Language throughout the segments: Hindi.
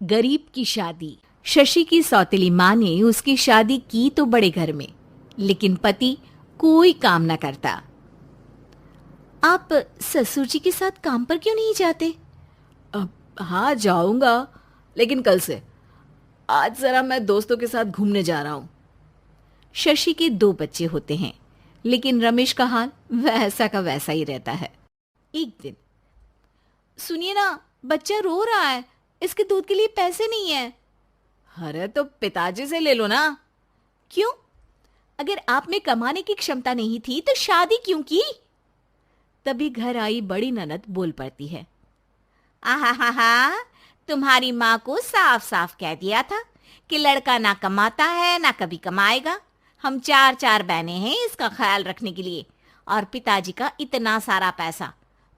गरीब की शादी। शशि की सौतेली माँ ने उसकी शादी की तो बड़े घर में, लेकिन पति कोई काम न करता। आप ससुर जी के साथ काम पर क्यों नहीं जाते? अब हाँ जाऊंगा, लेकिन कल से। आज जरा मैं दोस्तों के साथ घूमने जा रहा हूँ। शशि के 2 बच्चे होते हैं, लेकिन रमेश का हाल वैसा का वैसा ही रहता है। एक दिन, सुनिए ना, बच्चा रो रहा है, इसके दूध के लिए पैसे नहीं है। अरे तो पिताजी से ले लो ना। क्यों? अगर आप में कमाने की क्षमता नहीं थी तो शादी क्यों की? तभी घर आई बड़ी ननद बोल पड़ती है। आहा हा हा, तुम्हारी माँ को साफ साफ कह दिया था कि लड़का ना कमाता है ना कभी कमाएगा। हम 4 बहनें हैं इसका ख्याल रखने के लिए, और पिताजी का इतना सारा पैसा,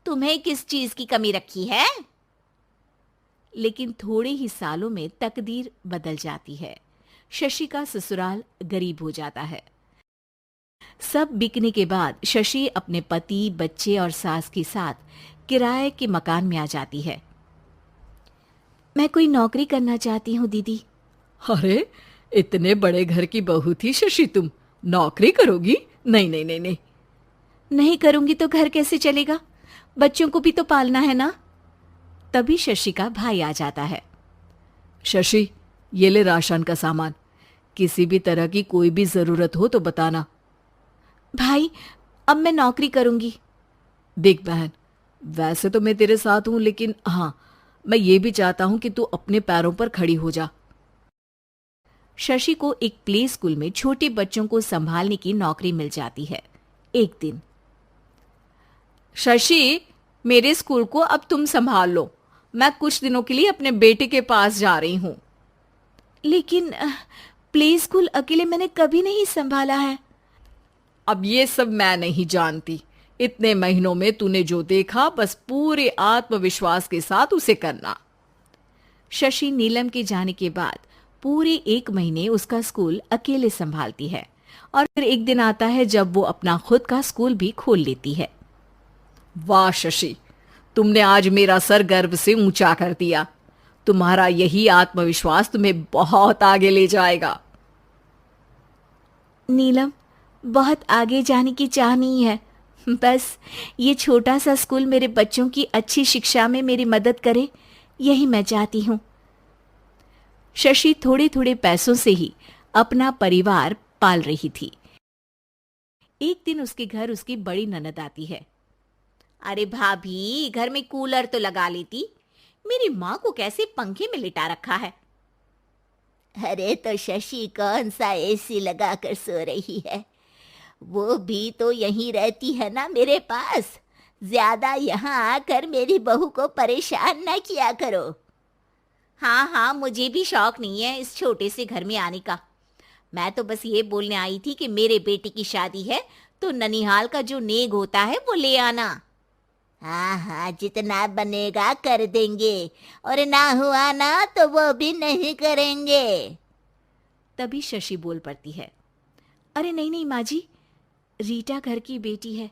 तुम्हें किस चीज की कमी रखी है? लेकिन थोड़े ही सालों में तकदीर बदल जाती है। शशि का ससुराल गरीब हो जाता है। सब बिकने के बाद शशि अपने पति, बच्चे और सास के साथ किराए के मकान में आ जाती है। मैं कोई नौकरी करना चाहती हूँ दीदी। अरे इतने बड़े घर की बहू थी शशि, तुम नौकरी करोगी? नहीं नहीं नहीं नहीं। नहीं करूंगी तो घर कैसे चलेगा? बच्चों को भी तो पालना है ना। तभी शशि का भाई आ जाता है। शशि, ये ले राशन का सामान, किसी भी तरह की कोई भी जरूरत हो तो बताना। भाई, अब मैं नौकरी करूंगी। देख बहन, वैसे तो मैं तेरे साथ हूं, लेकिन हाँ, मैं ये भी चाहता हूं कि तू अपने पैरों पर खड़ी हो जा। शशि को एक प्ले स्कूल में छोटे बच्चों को संभालने की नौकरी मिल जाती है। एक दिन, शशि, मेरे स्कूल को अब तुम संभाल लो। मैं कुछ दिनों के लिए अपने बेटे के पास जा रही हूं। लेकिन प्ले स्कूल अकेले मैंने कभी नहीं संभाला है। अब ये सब मैं नहीं जानती। इतने महीनों में तूने जो देखा, बस पूरे आत्मविश्वास के साथ उसे करना। शशि नीलम के जाने के बाद पूरे 1 महीने उसका स्कूल अकेले संभालती है, और फिर एक दिन आता है जब वो अपना खुद का स्कूल भी खोल लेती है। वाह शशि, तुमने आज मेरा सर गर्व से ऊंचा कर दिया। तुम्हारा यही आत्मविश्वास तुम्हें बहुत आगे ले जाएगा। नीलम, बहुत आगे जाने की चाह नहीं है, बस ये छोटा सा स्कूल मेरे बच्चों की अच्छी शिक्षा में मेरी मदद करे, यही मैं चाहती हूँ। शशि थोड़े थोड़े पैसों से ही अपना परिवार पाल रही थी। एक दिन उसके घर उसकी बड़ी ननद आती है। अरे भाभी, घर में कूलर तो लगा लेती, मेरी माँ को कैसे पंखे में लिटा रखा है। अरे तो शशि कौन सा एसी लगा कर सो रही है, वो भी तो यहीं रहती है ना मेरे पास। ज्यादा यहाँ आकर मेरी बहू को परेशान ना किया करो। हाँ हाँ, मुझे भी शौक नहीं है इस छोटे से घर में आने का। मैं तो बस ये बोलने आई थी कि मेरे बेटे की शादी है तो ननिहाल का जो नेग होता है वो ले आना। हाँ हाँ, जितना बनेगा कर देंगे, और ना हुआ ना तो वो भी नहीं करेंगे। तभी शशि बोल पड़ती है। अरे नहीं नहीं माँ जी, रीटा घर की बेटी है,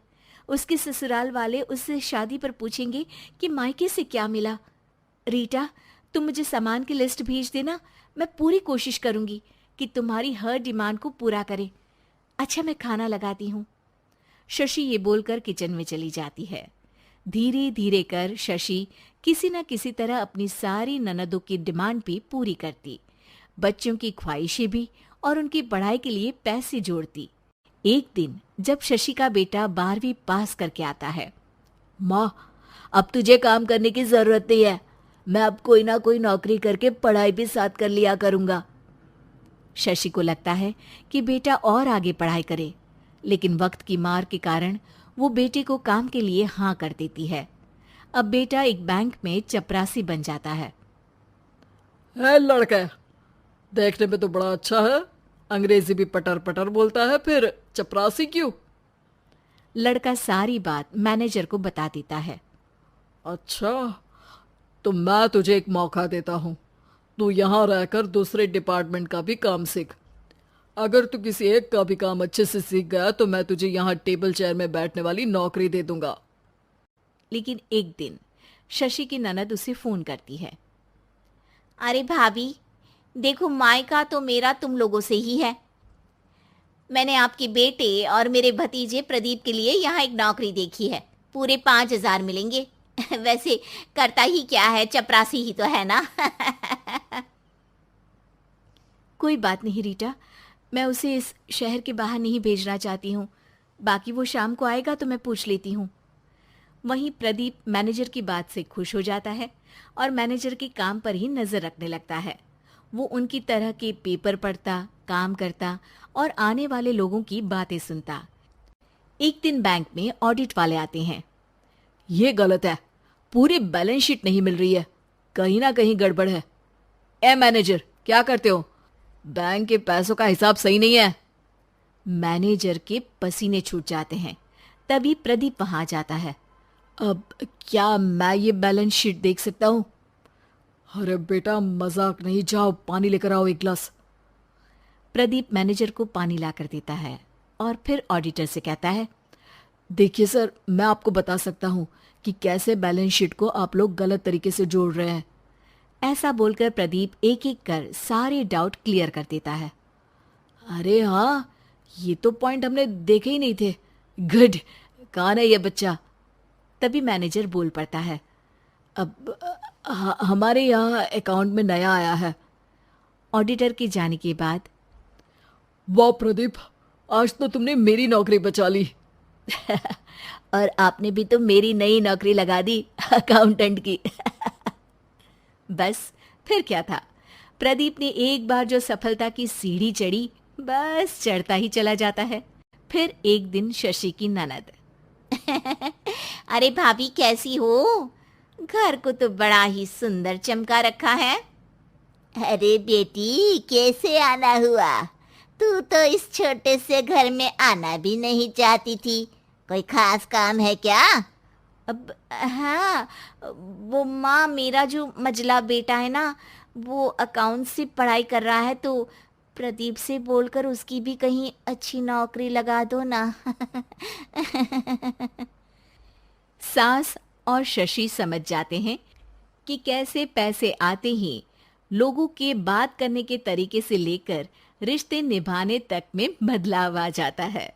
उसके ससुराल वाले उससे शादी पर पूछेंगे कि मायके से क्या मिला। रीटा, तुम मुझे सामान की लिस्ट भेज देना, मैं पूरी कोशिश करूंगी कि तुम्हारी हर डिमांड को पूरा करे। अच्छा, मैं खाना लगाती हूँ। शशि ये बोलकर किचन में चली जाती है। धीरे धीरे कर शशि किसी न किसी तरह अपनी सारी ननदों की डिमांड भी पूरी करती, बच्चों की ख्वाहिशें भी, और उनकी पढ़ाई के लिए पैसे जोड़ती। एक दिन जब शशि का बेटा 12वीं पास करके आता है। माँ, अब तुझे काम करने की जरूरत नहीं है, मैं अब कोई ना कोई नौकरी करके पढ़ाई भी साथ कर लिया करूंगा। शशि को लगता है कि बेटा और आगे पढ़ाई करे, लेकिन वक्त की मार के कारण वो बेटे को काम के लिए हाँ कर देती है। अब बेटा एक बैंक में चपरासी बन जाता है। लड़का देखने में तो बड़ा अच्छा है, अंग्रेजी भी पटर पटर बोलता है, फिर चपरासी क्यों? लड़का सारी बात मैनेजर को बता देता है। अच्छा, तो मैं तुझे एक मौका देता हूं, तू यहां रहकर दूसरे डिपार्टमेंट का भी काम सीख। अगर तू किसी एक का भी काम अच्छे से सीख गया तो मैं तुझे यहाँ टेबल चेयर में बैठने वाली नौकरी दे दूंगा। लेकिन एक दिन शशि की ननद उसे फोन करती है। अरे भाभी, देखो मायका तो मेरा तुम लोगों से ही है। मैंने आपके बेटे और मेरे भतीजे प्रदीप के लिए यहाँ एक नौकरी देखी है, पूरे 5,000 मिलेंगे। वैसे करता ही क्या है, चपरासी ही तो है ना। कोई बात नहीं रीटा, मैं उसे इस शहर के बाहर नहीं भेजना चाहती हूँ। बाकी वो शाम को आएगा तो मैं पूछ लेती हूँ। वहीं प्रदीप मैनेजर की बात से खुश हो जाता है और मैनेजर के काम पर ही नजर रखने लगता है। वो उनकी तरह के पेपर पढ़ता, काम करता और आने वाले लोगों की बातें सुनता। एक दिन बैंक में ऑडिट वाले आते हैं। ये गलत है, पूरी बैलेंस शीट नहीं मिल रही है, कहीं ना कहीं गड़बड़ है। ए मैनेजर, क्या करते हो? बैंक के पैसों का हिसाब सही नहीं है। मैनेजर के पसीने छूट जाते हैं। तभी प्रदीप वहां जाता है। अब क्या मैं ये बैलेंस शीट देख सकता हूँ? अरे बेटा, मजाक नहीं, जाओ पानी लेकर आओ एक गिलास। प्रदीप मैनेजर को पानी लाकर देता है और फिर ऑडिटर से कहता है, देखिए सर, मैं आपको बता सकता हूँ कि कैसे बैलेंस शीट को आप लोग गलत तरीके से जोड़ रहे हैं। ऐसा बोलकर प्रदीप एक एक कर सारे डाउट क्लियर कर देता है। अरे हाँ, ये तो पॉइंट हमने देखे ही नहीं थे। गुड, कौन है ये बच्चा? तभी मैनेजर बोल पड़ता है, अब हमारे यहाँ अकाउंट में नया आया है। ऑडिटर के जाने के बाद, वाह प्रदीप, आज तो तुमने मेरी नौकरी बचा ली। और आपने भी तो मेरी नई नौकरी लगा दी, अकाउंटेंट की। बस फिर क्या था, प्रदीप ने एक बार जो सफलता की सीढ़ी चढ़ी, बस चढ़ता ही चला जाता है। फिर एक दिन शशि की ननद, अरे भाभी कैसी हो? घर को तो बड़ा ही सुंदर चमका रखा है। अरे बेटी, कैसे आना हुआ? तू तो इस छोटे से घर में आना भी नहीं चाहती थी। कोई खास काम है क्या? अब हाँ, वो माँ, मेरा जो मजला बेटा है ना, वो अकाउंट से पढ़ाई कर रहा है, तो प्रदीप से बोलकर उसकी भी कहीं अच्छी नौकरी लगा दो ना। सास और शशि समझ जाते हैं कि कैसे पैसे आते ही लोगों के बात करने के तरीके से लेकर रिश्ते निभाने तक में बदलाव आ जाता है।